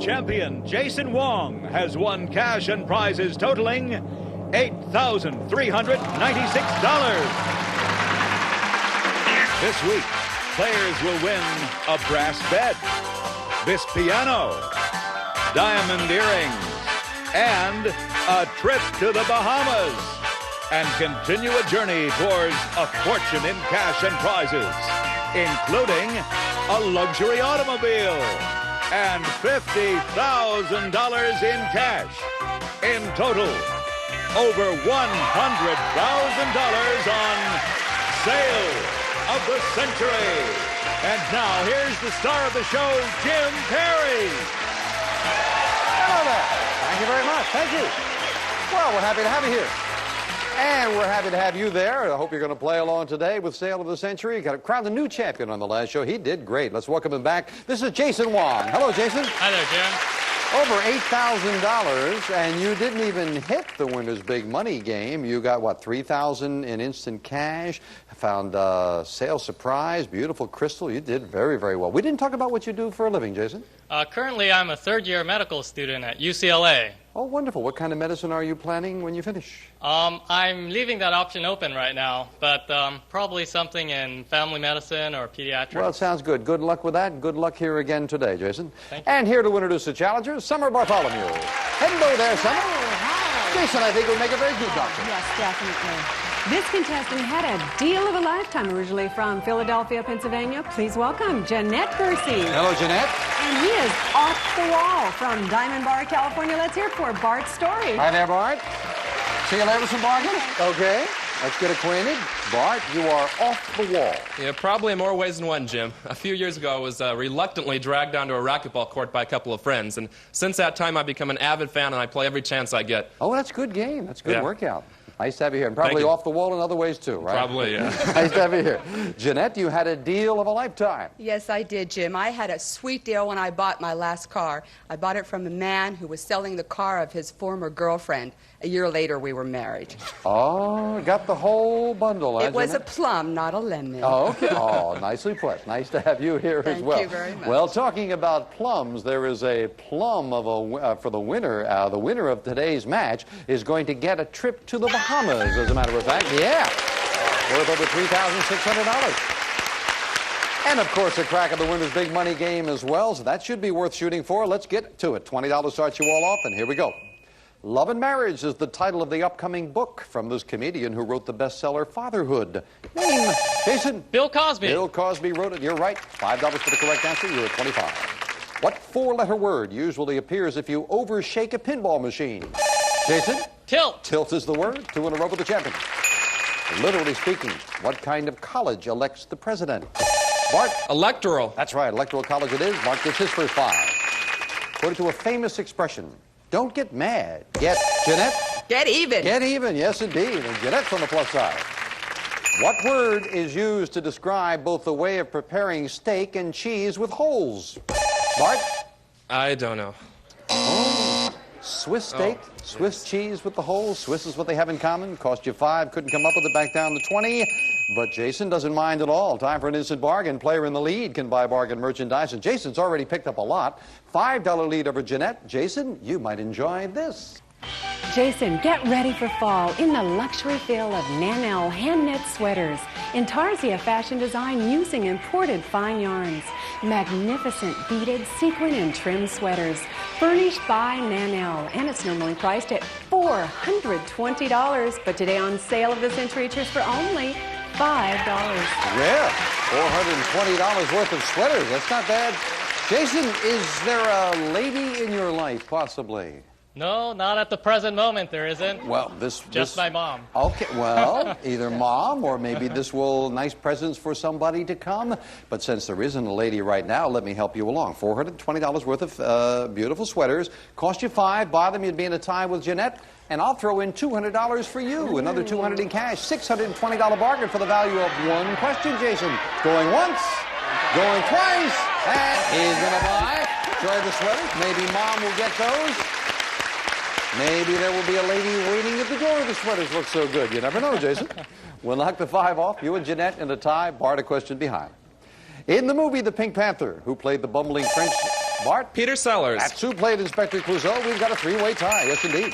champion, Jason Wong, has won cash and prizes totaling $8,396. This week, players will win a brass bed, this piano, diamond earrings, and a trip to the Bahamas, and continue a journey towards a fortune in cash and prizes, including a luxury automobile and $50,000 in cash. In total, over $100,000 on Sale of the Century. And now, here's the star of the show, Jim Perry. Hello there. Thank you very much. Thank you. Well, we're happy to have you here. And we're happy to have you there. I hope you're going to play along today with Sale of the Century. Got crowned a new champion on the last show. He did great. Let's welcome him back. This is Jason Wong. Hello, Jason. Hi there, Jim. Over $8,000, and you didn't even hit the winner's big money game. You got, what, $3,000 in instant cash, found sale surprise, beautiful crystal. You did very, very well. We didn't talk about what you do for a living, Jason. Currently, I'm a third-year medical student at UCLA. Oh, wonderful. What kind of medicine are you planning when you finish? I'm leaving that option open right now, but probably something in family medicine or pediatrics. Well, it sounds good. Good luck with that. Good luck here again today, Jason. Thank you. And here to introduce the challengers, Summer Bartholomew. Hello there, Summer. Hi. Jason, I think, will make a very good doctor. Yes, definitely. This contestant had a deal of a lifetime, originally from Philadelphia, Pennsylvania. Please welcome Jeannette Kersey. Hello, Jeannette. And he is off the wall from Diamond Bar, California. Let's hear it for Bart Story. Hi there, Bart. See you later, some bargain? Okay. Let's get acquainted. Bart, you are off the wall. Yeah, probably in more ways than one, Jim. A few years ago, I was reluctantly dragged onto a racquetball court by a couple of friends. And since that time, I've become an avid fan, and I play every chance I get. Oh, that's a good game. That's a good Yeah. workout. Nice to have you here. And probably off the wall in other ways, too, right? Probably, yeah. Nice to have you here. Jeannette, you had a deal of a lifetime. Yes, I did, Jim. I had a sweet deal when I bought my last car. I bought it from a man who was selling the car of his former girlfriend. A year later, we were married. Oh, got the whole bundle, It was a Jeannette? plum, not a lemon. Oh, okay. Oh, nicely put. Nice to have you here as well. Thank you very much. Well, talking about plums, there is a plum of for the winner. The winner of today's match is going to get a trip to the Bahamas, as a matter of fact. Yeah. Worth over $3,600. And, of course, a crack of the winner's big money game as well, so that should be worth shooting for. Let's get to it. $20 starts you all off, and here we go. Love and Marriage is the title of the upcoming book from this comedian who wrote the bestseller Fatherhood. Name, Jason? Bill Cosby. Bill Cosby wrote it. You're right. $5 for the correct answer. You're at 25. What four-letter word usually appears if you overshake a pinball machine? Jason? Tilt. Tilt is the word. 2 in a row for the champion. Literally speaking, what kind of college elects the president? Bart? Electoral. That's right. Electoral college it is. Bart gets his first 5. According to a famous expression, don't get mad. Get, Jeannette? Get even. Get even, yes indeed. And Jeanette's on the plus side. What word is used to describe both the way of preparing steak and cheese with holes? Bart? I don't know. Oh, Swiss steak, Swiss cheese with the holes. Swiss is what they have in common. Cost you 5, couldn't come up with it, back down to 20. But Jason doesn't mind at all. Time for an instant bargain. Player in the lead can buy bargain merchandise, and Jason's already picked up a lot. $5 lead over Jeannette. Jason, you might enjoy this. Jason, get ready for fall in the luxury feel of Nanelle hand-knit sweaters. Intarsia fashion design using imported fine yarns. Magnificent beaded, sequin, and trim sweaters. Furnished by Nanelle, and it's normally priced at $420. But today on Sale of the Century, it's for only $5. Yeah, $420 worth of sweaters. That's not bad. Jason, is there a lady in your life, possibly? No, not at the present moment, there isn't. Well, Just my mom. Okay, well, either mom or maybe this will nice presents for somebody to come. But since there isn't a lady right now, let me help you along. $420 worth of beautiful sweaters. Cost you 5. Buy them, you'd be in a tie with Jeannette. And I'll throw in $200 for you. Another $200 in cash. $620 bargain for the value of one question, Jason. Going once, going twice, and he's gonna buy. Enjoy the sweaters. Maybe mom will get those. Maybe there will be a lady waiting at the door. The sweaters look so good. You never know, Jason. We'll knock the 5 off. You and Jeannette in a tie. Bart a question behind. In the movie The Pink Panther, who played the bumbling French Bart? Peter Sellers. That's who played Inspector Clouseau. We've got a three-way tie. Yes, indeed.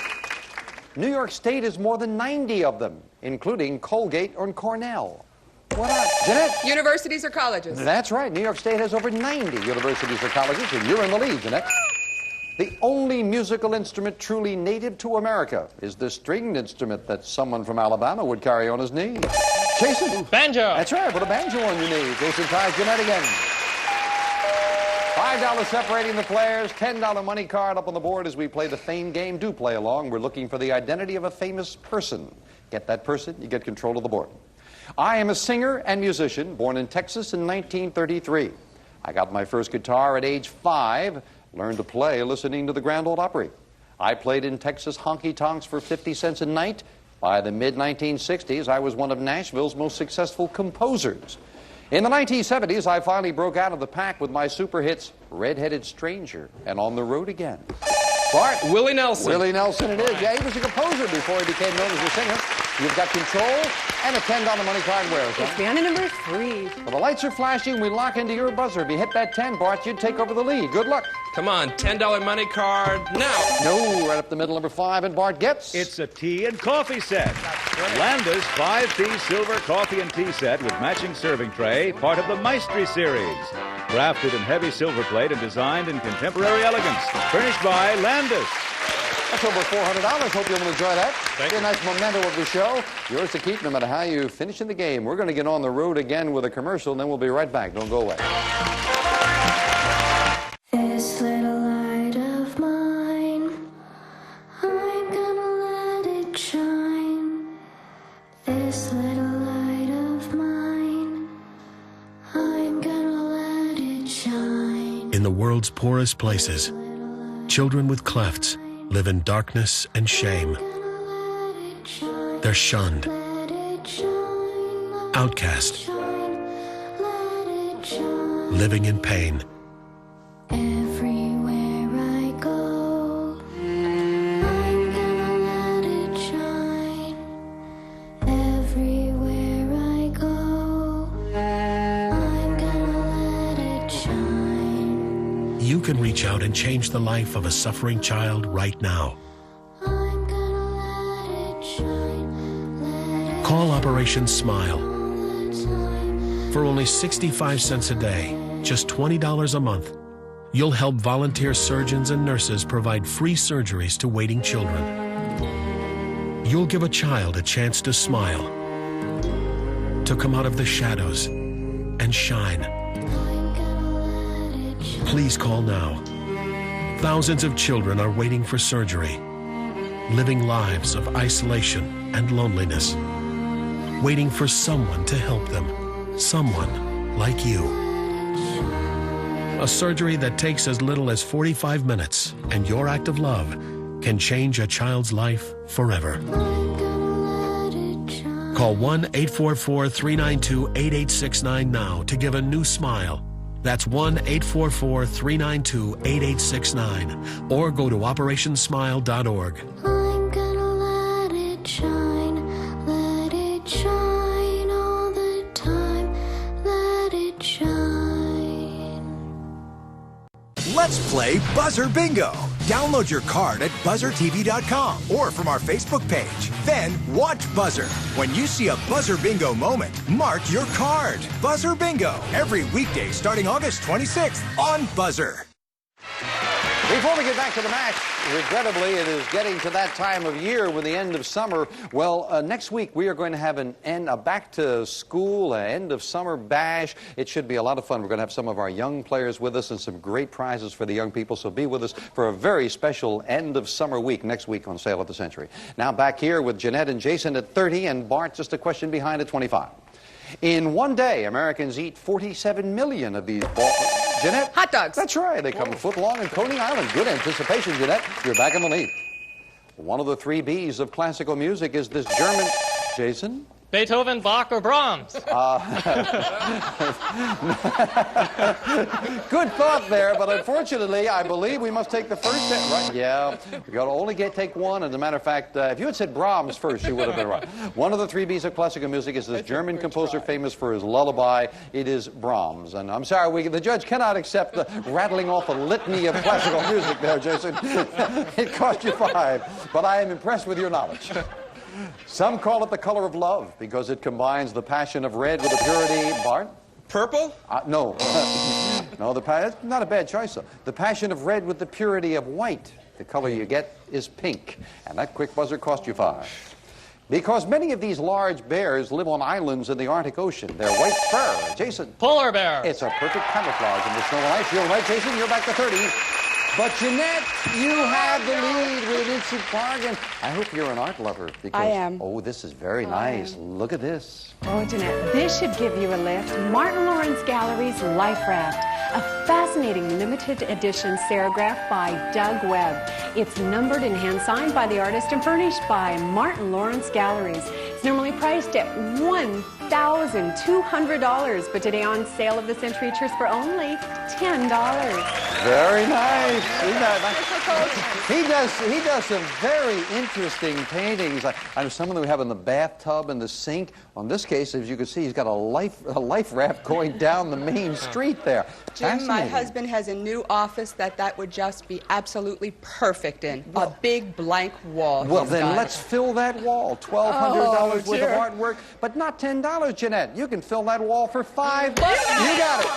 New York State has more than 90 of them, including Colgate or Cornell. What up, Jeanette? Universities or colleges? That's right. New York State has over 90 universities or colleges, and you're in the lead, Jeanette. The only musical instrument truly native to America is the stringed instrument that someone from Alabama would carry on his knee. Jason? Banjo. That's right. Put a banjo on your knee. Jason ties Jeanette again. $5 separating the players, $10 money card up on the board as we play the fame game. Do play along. We're looking for the identity of a famous person. Get that person, you get control of the board. I am a singer and musician, born in Texas in 1933. I got my first guitar at age 5, learned to play listening to the Grand Ole Opry. I played in Texas honky-tonks for 50 cents a night. By the mid-1960s, I was one of Nashville's most successful composers. In the 1970s, I finally broke out of the pack with my super hits, Red-Headed Stranger and On the Road Again. Bart? Willie Nelson. Willie Nelson it is. Yeah, he was a composer before he became known as a singer. You've got control and a $10 money card wears. It's down to number 3. Well, the lights are flashing. We lock into your buzzer. If you hit that 10, Bart, you'd take over the lead. Good luck. Come on, $10 money card now. No, right up the middle, number 5, and Bart gets... It's a tea and coffee set. Landis 5-piece silver coffee and tea set with matching serving tray, part of the Maestri series. Crafted in heavy silver plate and designed in contemporary elegance. Furnished by Landis. That's over $400. Hope you'll enjoy that. Thank you. A nice memento of the show. Yours to keep no matter how you finish in the game. We're going to get on the road again with a commercial, and then we'll be right back. Don't go away. This little light of mine, I'm gonna let it shine. This little light of mine, I'm gonna let it shine. In the world's poorest places, children with clefts live in darkness and shame. They're shunned, outcast, living in pain. Everywhere I go, I'm gonna let it shine. Everywhere I go, I'm gonna let it shine. You can reach out and change the life of a suffering child right now. I'm gonna let it shine. Let Call Operation Smile. it shine. For only 65 cents a day, just $20 a month, you'll help volunteer surgeons and nurses provide free surgeries to waiting children. You'll give a child a chance to smile, to come out of the shadows and shine. I'm gonna let it shine. Please call now. Thousands of children are waiting for surgery, living lives of isolation and loneliness, waiting for someone to help them, someone like you. A surgery that takes as little as 45 minutes, and your act of love can change a child's life forever. I'm gonna let it shine. Call 1-844-392-8869 now to give a new smile. That's 1-844-392-8869. Or go to operationsmile.org. I'm gonna let it shine all the time, let it shine. Let's play Buzzer Bingo. Download your card at buzzertv.com or from our Facebook page. Then watch Buzzer. When you see a Buzzer Bingo moment, mark your card. Buzzer Bingo, every weekday starting August 26th on Buzzer. Before we get back to the match, regrettably, it is getting to that time of year with the end of summer. Well, next week we are going to have a back to school, end of summer bash. It should be a lot of fun. We're going to have some of our young players with us and some great prizes for the young people. So be with us for a very special end of summer week next week on Sale at the Century. Now back here with Jeanette and Jason at 30 and Bart just a question behind at 25. In one day, Americans eat 47 million of these Jeanette? Hot dogs. That's right. They come foot long in Coney Island. Good anticipation, Jeanette. You're back in the lead. One of the 3 B's of classical music is this German... Jason? Beethoven, Bach, or Brahms? Good thought there, but unfortunately, I believe we must take the first step, right? Yeah, we got to only take one. As a matter of fact, if you had said Brahms first, you would have been right. One of the three B's of classical music is this German composer famous for his lullaby. It is Brahms. And I'm sorry, the judge cannot accept the rattling off a litany of classical music there, Jason. It cost you 5, but I am impressed with your knowledge. Some call it the color of love because it combines the passion of red with the purity. Bart? Purple? No. No, that's not a bad choice, though. The passion of red with the purity of white. The color you get is pink. And that quick buzzer cost you 5. Because many of these large bears live on islands in the Arctic Ocean. They're white fur. Jason? Polar bear. It's a perfect camouflage in the snow and ice. You're right, Jason. You're back to 30. But Jeannette, you have the lead with an instant bargain. I hope you're an art lover. Because, I am. Oh, this is very nice. Look at this. Oh, Jeannette, this should give you a lift. Martin Lawrence Gallery's Life Raft, a fascinating limited edition serigraph by Doug Webb. It's numbered and hand-signed by the artist and furnished by Martin Lawrence Galleries. It's normally priced at $1,200, but today on Sale of the Century Tours for only $10. Very nice. He does some very interesting paintings. I know some of them we have in the bathtub and the sink. On this case, as you can see, he's got a life raft going down the main street there. Jim, my husband has a new office that would just be absolutely perfect in. A big blank wall. Well, then let's fill that wall. $1,200 worth of artwork, but not $10, Jeannette. You can fill that wall for $5. You got it.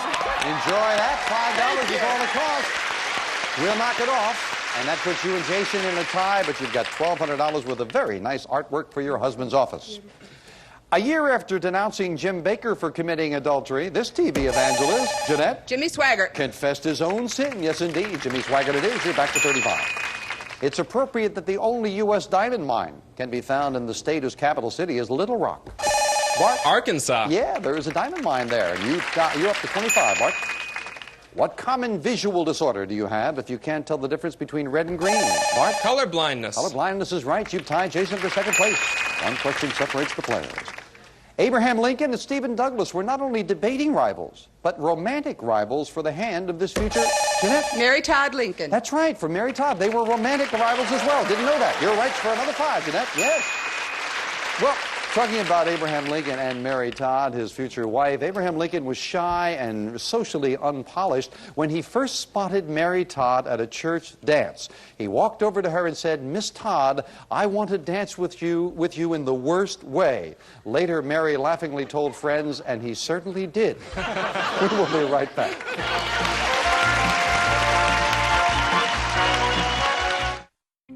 Enjoy that. $5 is all it costs. We'll knock it off. And that puts you and Jason in a tie, but you've got $1,200 worth of very nice artwork for your husband's office. A year after denouncing Jim Bakker for committing adultery, this TV evangelist, Jeannette, Jimmy Swaggart, confessed his own sin. Yes, indeed. Jimmy Swaggart it is. You're back to 35. It's appropriate that the only U.S. diamond mine can be found in the state whose capital city is Little Rock. Bart? Arkansas. Yeah, there is a diamond mine there. You're up to 25, Bart. What common visual disorder do you have if you can't tell the difference between red and green? Bart? Color blindness. Color blindness is right. You've tied Jason for second place. One question separates the players. Abraham Lincoln and Stephen Douglas were not only debating rivals, but romantic rivals for the hand of this future Jeannette. Mary Todd Lincoln. That's right, for Mary Todd. They were romantic rivals as well. Didn't know that. You're right for another 5, Jeannette. Yes. Well, talking about Abraham Lincoln and Mary Todd, his future wife, Abraham Lincoln was shy and socially unpolished when he first spotted Mary Todd at a church dance. He walked over to her and said, "Miss Todd, I want to dance with you in the worst way." Later, Mary laughingly told friends, and he certainly did. We will be right back.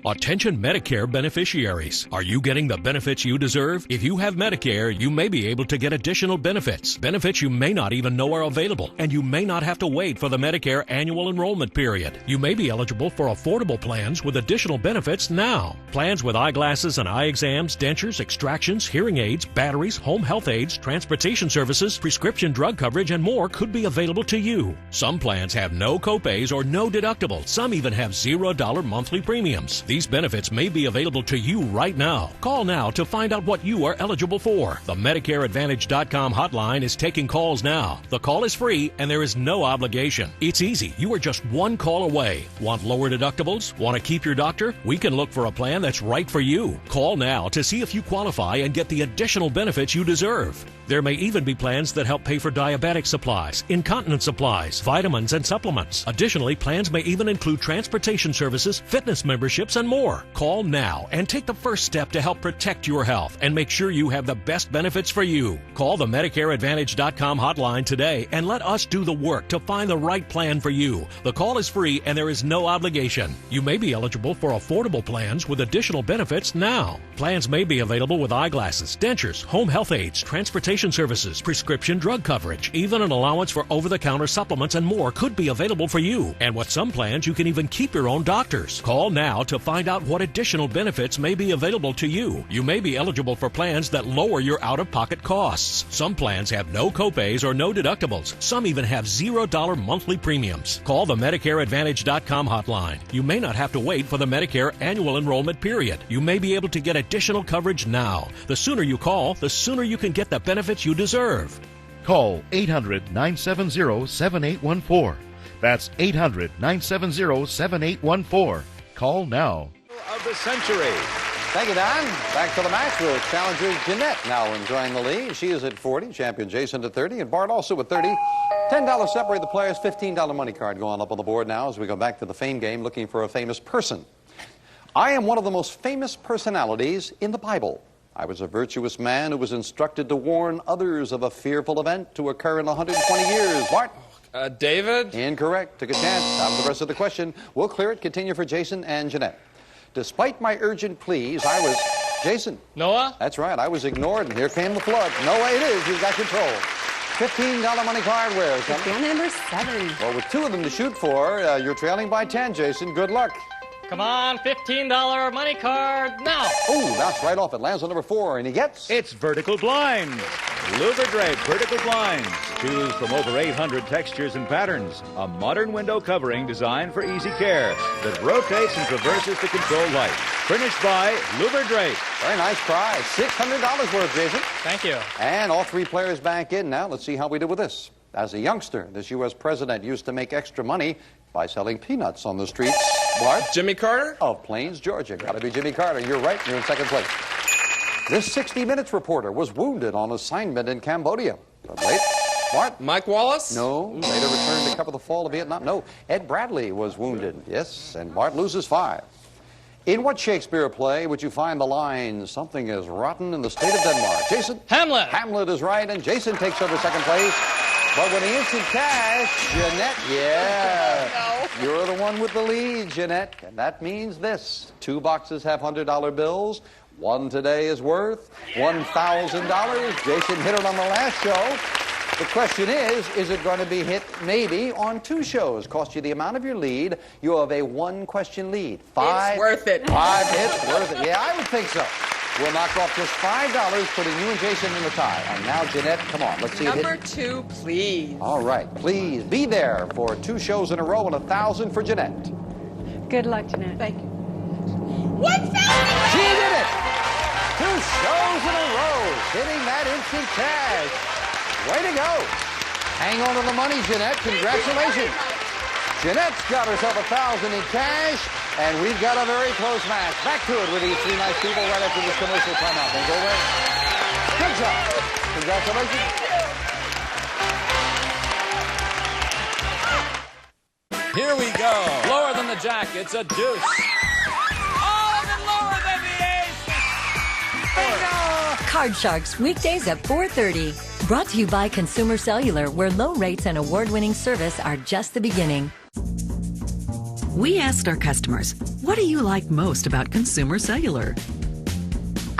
Attention Medicare beneficiaries. Are you getting the benefits you deserve? If you have Medicare, you may be able to get additional benefits. Benefits you may not even know are available, and you may not have to wait for the Medicare annual enrollment period. You may be eligible for affordable plans with additional benefits now. Plans with eyeglasses and eye exams, dentures, extractions, hearing aids, batteries, home health aids, transportation services, prescription drug coverage, and more could be available to you. Some plans have no copays or no deductibles. Some even have $0 monthly premiums. These benefits may be available to you right now. Call now to find out what you are eligible for. The MedicareAdvantage.com hotline is taking calls now. The call is free and there is no obligation. It's easy. You are just one call away. Want lower deductibles? Want to keep your doctor? We can look for a plan that's right for you. Call now to see if you qualify and get the additional benefits you deserve. There may even be plans that help pay for diabetic supplies, incontinence supplies, vitamins, and supplements. Additionally, plans may even include transportation services, fitness memberships, and more. Call now and take the first step to help protect your health and make sure you have the best benefits for you. Call the MedicareAdvantage.com hotline today and let us do the work to find the right plan for you. The call is free and there is no obligation. You may be eligible for affordable plans with additional benefits now. Plans may be available with eyeglasses, dentures, home health aids, transportation transportation services, prescription drug coverage, even an allowance for over-the-counter supplements and more could be available for you. And with some plans, you can even keep your own doctors. Call now to find out what additional benefits may be available to you. You may be eligible for plans that lower your out-of-pocket costs. Some plans have no copays or no deductibles. Some even have $0 monthly premiums. Call the MedicareAdvantage.com hotline. You may not have to wait for the Medicare annual enrollment period. You may be able to get additional coverage now. The sooner you call, the sooner you can get the benefits you deserve. Call 800-970-7814. That's 800-970-7814. Call now. Of the century. Thank you, Don. Back to the match with challenger Jeannette now enjoying the lead. She is at 40, champion Jason at 30, and Bart also at 30. $10 separate the players, $15 money card going up on the board now as we go back to the fame game looking for a famous person. I am one of the most famous personalities in the Bible. I was a virtuous man who was instructed to warn others of a fearful event to occur in 120 years. Bart? David? Incorrect. Took a chance. Out of the rest of the question. We'll clear it. Continue for Jason and Jeannette. Despite my urgent pleas, I was... Jason. Noah? That's right. I was ignored, and here came the flood. Noah it is. You've got control. $15 money card. Where is it? Fan number 7. Well, with 2 of them to shoot for, you're trailing by 10, Jason. Good luck. Come on, $15 money card now. Oh, that's right off. It lands on number 4, and he gets... It's vertical blinds. Louver Drape vertical blinds. Choose from over 800 textures and patterns. A modern window covering designed for easy care that rotates and traverses to control light. Furnished by Louver Drape. Very nice prize. $600 worth, Jason. Thank you. And all 3 players back in now. Let's see how we do with this. As a youngster, this U.S. president used to make extra money by selling peanuts on the streets. Bart? Jimmy Carter? Of Plains, Georgia. Got to be Jimmy Carter. You're right. You're in second place. This 60 Minutes reporter was wounded on assignment in Cambodia. But late. Bart? Mike Wallace? No. Later returned to cover the fall of Vietnam. No. Ed Bradley was wounded. Yes. And Bart loses 5. In what Shakespeare play would you find the line, something is rotten in the state of Denmark? Jason? Hamlet. Hamlet is right, and Jason takes over second place. But winning instant cash, Jeannette, yeah. Oh, no. You're the one with the lead, Jeannette. And that means this. 2 boxes have $100 bills. 1 today is worth $1,000. Jason hit it on the last show. The question is it going to be hit maybe on 2 shows? Cost you the amount of your lead. You have a 1-question lead. 5. It's worth it. 5 hits, worth it. Yeah, I would think so. We'll knock off just $5, putting you and Jason in the tie. And now, Jeannette, come on. Let's see it hit. Number 2, please. All right. Please be there for 2 shows in a row and $1,000 for Jeannette. Good luck, Jeannette. Thank you. What's that? She did it! 2 shows in a row, hitting that instant cash. Way to go. Hang on to the money, Jeannette. Congratulations. Jeanette's got herself $1,000 in cash, and we've got a very close match. Back to it with these 3 nice people right after this commercial timeout. Don't go away. Good job. Congratulations. Here we go. Lower than the jack. It's a deuce. Oh, and then lower than the ace. Card Sharks, weekdays at 4:30. Brought to you by Consumer Cellular, where low rates and award-winning service are just the beginning. We asked our customers, what do you like most about Consumer Cellular?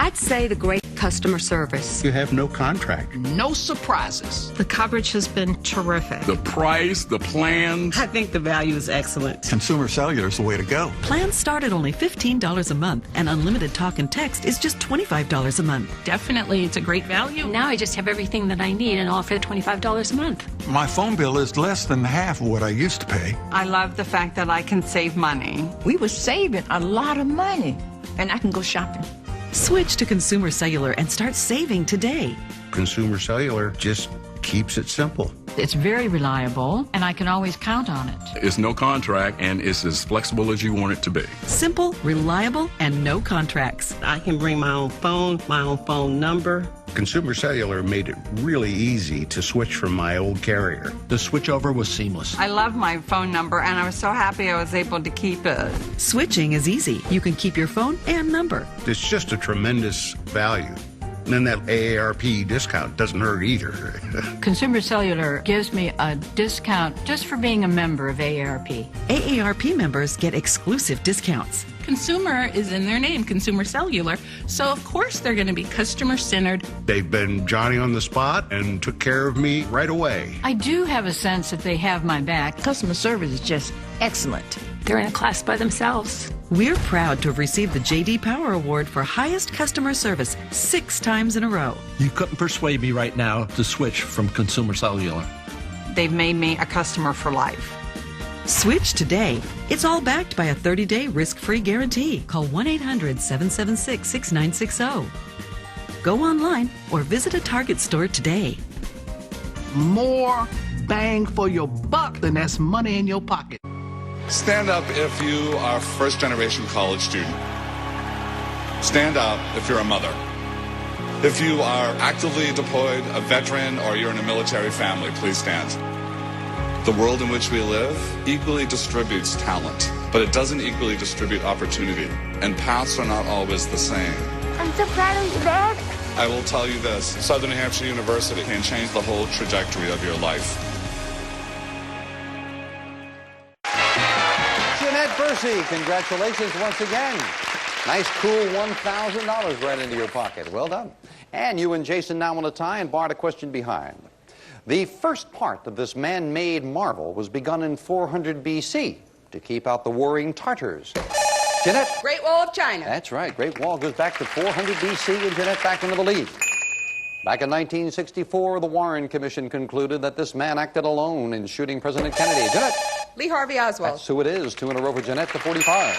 I'd say the great customer service. You have no contract. No surprises. The coverage has been terrific. The price, the plans. I think the value is excellent. Consumer Cellular is the way to go. Plans start at only $15 a month, and unlimited talk and text is just $25 a month. Definitely, it's a great value. Now I just have everything that I need and all for $25 a month. My phone bill is less than half of what I used to pay. I love the fact that I can save money. We were saving a lot of money, and I can go shopping. Switch to Consumer Cellular and start saving today. Consumer Cellular just keeps it simple. It's very reliable, and I can always count on it. It's no contract, and it's as flexible as you want it to be. Simple, reliable, and no contracts. I can bring my own phone number. Consumer Cellular made it really easy to switch from my old carrier. The switchover was seamless. I love my phone number, and I was so happy I was able to keep it. Switching is easy. You can keep your phone and number. It's just a tremendous value. And then that AARP discount doesn't hurt either. Consumer Cellular gives me a discount just for being a member of AARP. AARP members get exclusive discounts. Consumer is in their name, Consumer Cellular. So, of course, they're going to be customer-centered. They've been Johnny on the spot and took care of me right away. I do have a sense that they have my back. Customer service is just excellent. They're in a class by themselves. We're proud to have received the J.D. Power Award for highest customer service 6 times in a row. You couldn't persuade me right now to switch from Consumer Cellular. They've made me a customer for life. Switch today. It's all backed by a 30-day risk-free guarantee. Call 1-800-776-6960. Go online or visit a Target store today. More bang for your buck than that's money in your pocket. Stand up if you are a first-generation college student. Stand up if you're a mother. If you are actively deployed, a veteran, or you're in a military family, please stand. The world in which we live equally distributes talent, but it doesn't equally distribute opportunity, and paths are not always the same. I'm so proud of you, Dad. I will tell you this, Southern New Hampshire University can change the whole trajectory of your life. Jeannette Bursey, congratulations once again. Nice, cool $1,000 right into your pocket. Well done. And you and Jason now on a tie, and Bart a question behind. The first part of this man-made marvel was begun in 400 BC to keep out the warring Tartars. Jeannette. Great Wall of China. That's right. Great Wall goes back to 400 BC, and Jeannette back into the lead. Back in 1964, the Warren Commission concluded that this man acted alone in shooting President Kennedy. Jeannette. Lee Harvey Oswald. That's who it is. 2 in a row for Jeannette to 45.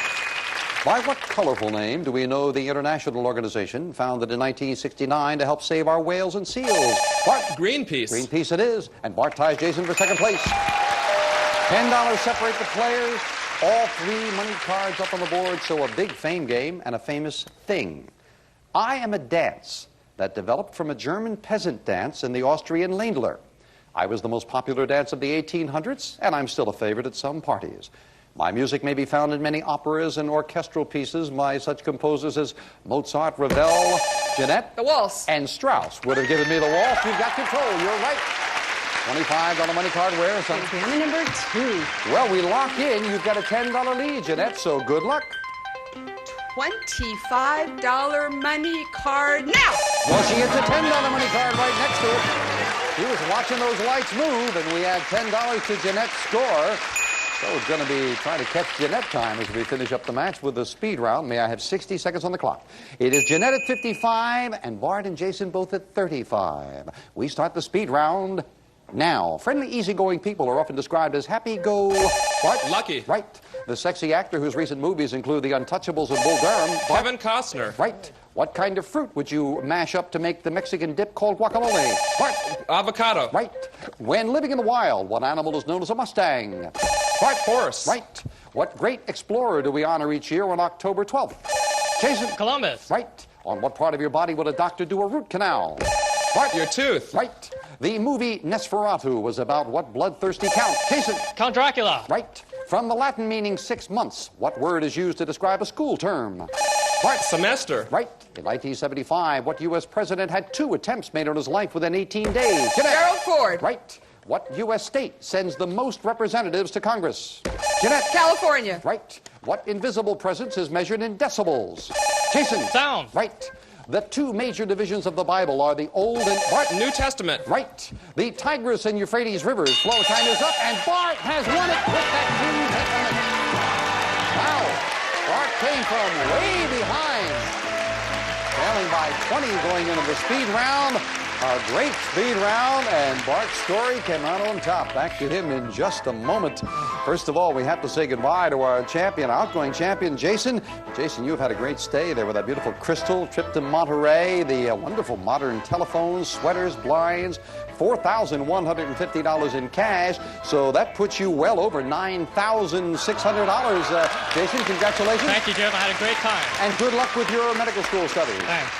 By what colorful name do we know the international organization founded in 1969 to help save our whales and seals? Bart. Greenpeace. Greenpeace it is. And Bart ties Jason for second place. $10 separate the players. All 3 money cards up on the board, so a big fame game and a famous thing. I am a dance that developed from a German peasant dance in the Austrian Ländler. I was the most popular dance of the 1800s, and I'm still a favorite at some parties. My music may be found in many operas and orchestral pieces by such composers as Mozart, Ravel, Jeannette, the waltz, and Strauss would have given me the waltz. You've got control. You're right. $25 money card. Where? Exam number 2. Well, we lock in. You've got a $10 lead, Jeannette, so good luck. $25 money card now. Well, she gets a $10 money card right next to it. He was watching those lights move, and we add $10 to Jeannette's score. So it's going to be trying to catch Jeannette time as we finish up the match with the speed round. May I have 60 seconds on the clock? It is Jeannette at 55 and Bart and Jason both at 35. We start the speed round now. Friendly, easygoing people are often described as happy-go... Bart? Lucky. Right. The sexy actor whose recent movies include The Untouchables and Bull Durham. Bart? Kevin Costner. Right. What kind of fruit would you mash up to make the Mexican dip called guacamole? Bart? Avocado. Right. When living in the wild, what animal is known as a Mustang? Bart? Horse. Right. What great explorer do we honor each year on October 12th? Jason? Columbus. Right. On what part of your body would a doctor do a root canal? Bart? Your tooth. Right. The movie Nosferatu was about what bloodthirsty count? Jason? Count Dracula. Right. From the Latin meaning 6 months, what word is used to describe a school term? Bart. Semester. Right. In 1975, what U.S. president had 2 attempts made on his life within 18 days? Jeannette. Gerald Ford. Right. What U.S. state sends the most representatives to Congress? Jeannette. California. Right. What invisible presence is measured in decibels? Jason. Sound. Right. The 2 major divisions of the Bible are the Old and... Bart. New Testament. Right. The Tigris and Euphrates rivers flow. Time is up, and Bart has won it with that Wow. Bart came from way behind. Trailing by 20 going into the speed round. A great speed round, and Bart's story came out on top. Back to him in just a moment. First of all, we have to say goodbye to our champion, outgoing champion, Jason. Jason, you've had a great stay there with that beautiful crystal trip to Monterey, the wonderful modern telephones, sweaters, blinds, $4,150 in cash. So that puts you well over $9,600. Jason, congratulations. Thank you, Jim. I had a great time. And good luck with your medical school studies. Thanks.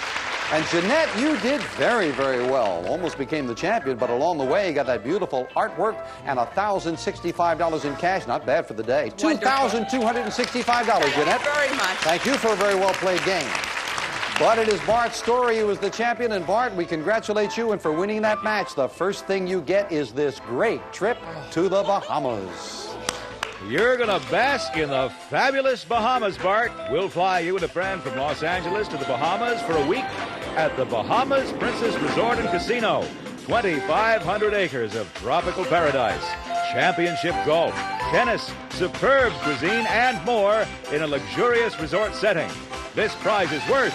And Jeannette, you did very, very well. Almost became the champion, but along the way, you got that beautiful artwork and $1,065 in cash. Not bad for the day. $2,265, Jeannette. Thank you very much. Thank you for a very well-played game. But it is Bart's story who was the champion. And Bart, we congratulate you. And for winning that match, the first thing you get is this great trip to the Bahamas. You're going to bask in the fabulous Bahamas, Bart. We'll fly you and a friend from Los Angeles to the Bahamas for a week at the Bahamas Princess Resort and Casino. 2,500 acres of tropical paradise, championship golf, tennis, superb cuisine, and more in a luxurious resort setting. This prize is worth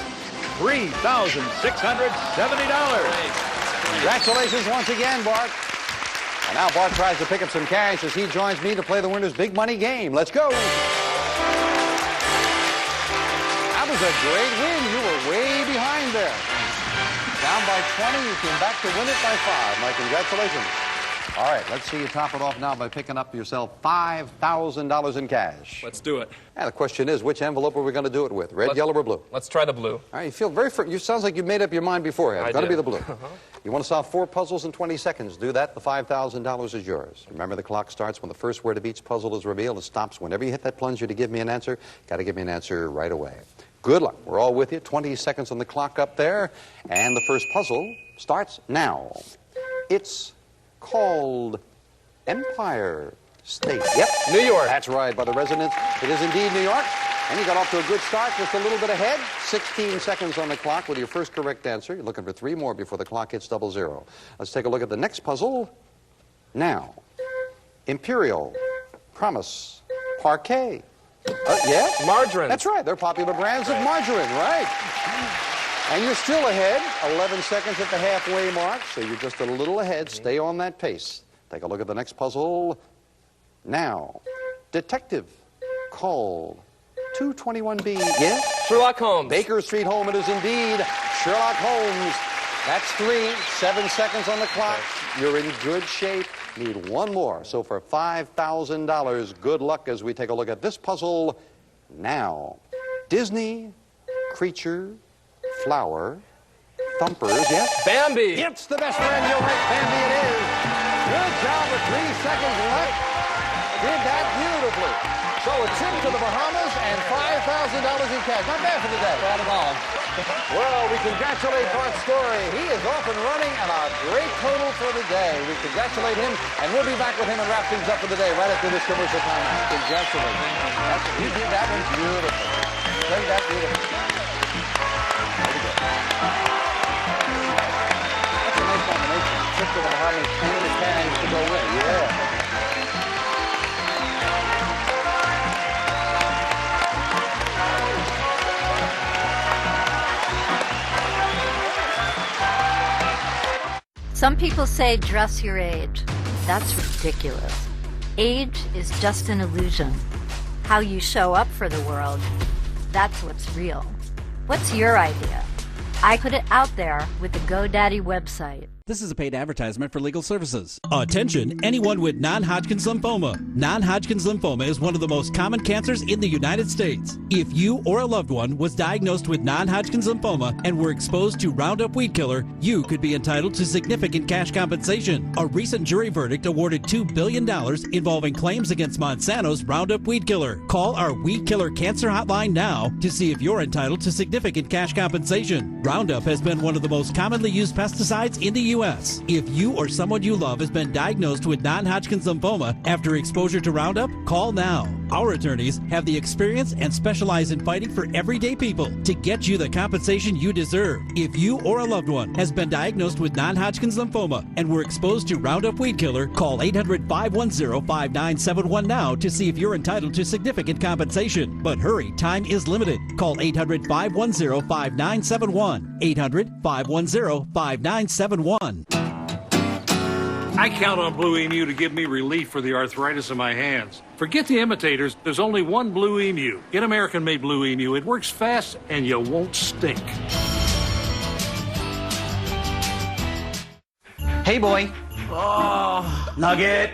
$3,670. Congratulations once again, Bart. And now Bart tries to pick up some cash as he joins me to play the winner's big money game. Let's go. That was a great win. You were way behind there. Down by 20, you came back to win it by 5. My congratulations. All right, let's see you top it off now by picking up yourself $5,000 in cash. Let's do it. And the question is, which envelope are we going to do it with? Red, yellow, or blue? Let's try the blue. All right, you feel very... You sounds like you made up your mind beforehand. It's got to be the blue. You want to solve 4 puzzles in 20 seconds. Do that. The $5,000 is yours. Remember, the clock starts when the first word of each puzzle is revealed. It stops whenever you hit that plunger to give me an answer. Got to give me an answer right away. Good luck. We're all with you. 20 seconds on the clock up there. And the first puzzle starts now. It's called Empire State. Yep. New York. That's right, by the residents. It is indeed New York. And you got off to a good start, just a little bit ahead. 16 seconds on the clock with your first correct answer. You're looking for 3 more before the clock hits 00. Let's take a look at the next puzzle now. Imperial, Promise, Parquet. Yeah? Margarine. That's right. They're popular brands of margarine, right? And you're still ahead. 11 seconds at the halfway mark, so you're just a little ahead. Stay on that pace. Take a look at the next puzzle now. Detective called 221B. Yeah? Sherlock Holmes. Baker Street Home, it is indeed Sherlock Holmes. That's 3. 7 seconds on the clock. You're in good shape. Need 1 more. So for $5,000, good luck as we take a look at this puzzle now. Disney, creature, flower, thumpers. Yes? Bambi. It's the best friend. You're right. Bambi it is. Good job with 3 seconds left. Did that beautifully. So a trip to the Bahamas and $5,000 in cash. Not bad for the day. Not at all. Well, we congratulate Bart Story. He is off and running and a great total for the day. We congratulate him, and we'll be back with him and wrap things up for the day right after this commercial time. Congratulations. You did that one beautiful. Played that beautiful. There we go. That's a nice combination. Trip to the Bahamas and the cash to go with. Yeah. Some people say dress your age. That's ridiculous. Age is just an illusion. How you show up for the world, that's what's real. What's your idea? I put it out there with the GoDaddy website. This is a paid advertisement for legal services. Attention, anyone with non-Hodgkin's lymphoma. Non-Hodgkin's lymphoma is one of the most common cancers in the United States. If you or a loved one was diagnosed with non-Hodgkin's lymphoma and were exposed to Roundup weed killer, you could be entitled to significant cash compensation. A recent jury verdict awarded $2 billion involving claims against Monsanto's Roundup weed killer. Call our weed killer cancer hotline now to see if you're entitled to significant cash compensation. Roundup has been one of the most commonly used pesticides in the U.S. If you or someone you love has been diagnosed with non-Hodgkin's lymphoma after exposure to Roundup, call now. Our attorneys have the experience and specialize in fighting for everyday people to get you the compensation you deserve. If you or a loved one has been diagnosed with non-Hodgkin's lymphoma and were exposed to Roundup weed killer, call 800-510-5971 now to see if you're entitled to significant compensation. But hurry, time is limited. Call 800-510-5971. 800-510-5971. I count on Blue Emu to give me relief for the arthritis in my hands. Forget the imitators. There's only one Blue Emu. Get American-made Blue Emu. It works fast and you won't stink. Hey, boy. Oh, Nugget.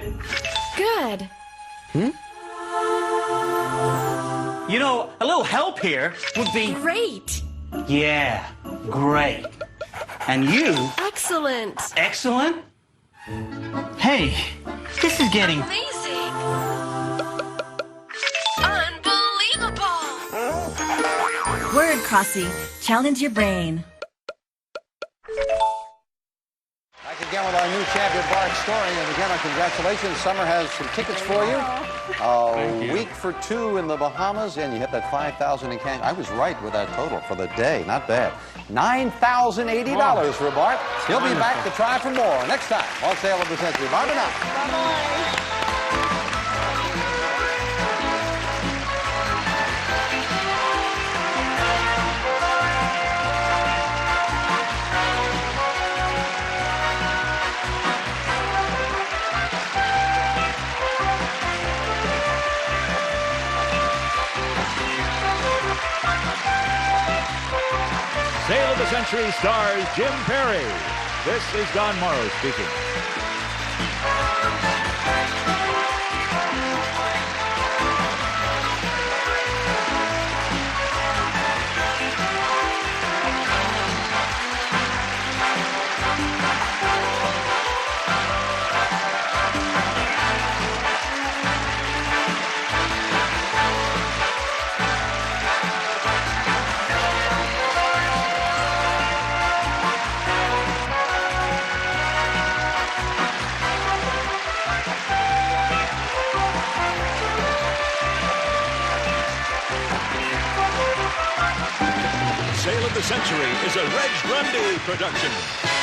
Good. You know, a little help here would be... Great. Yeah, great. And you... Excellent. Excellent? Hey, this is getting... Amazing. Unbelievable. Word Crossy. Challenge your brain. My again with our new champion, Bart Story. And again, our congratulations. Summer has some tickets for you. A week for two in the Bahamas, and you hit that $5,000 in cash. I was right with that total for the day. Not bad. $9,080 for Bart. He'll be back to try for more next time on Sale of the Century. Bye for now. Bye-bye. Sale of the Century stars Jim Perry. This is Don Morrow speaking. Sale of the Century is a Reg Grundy production.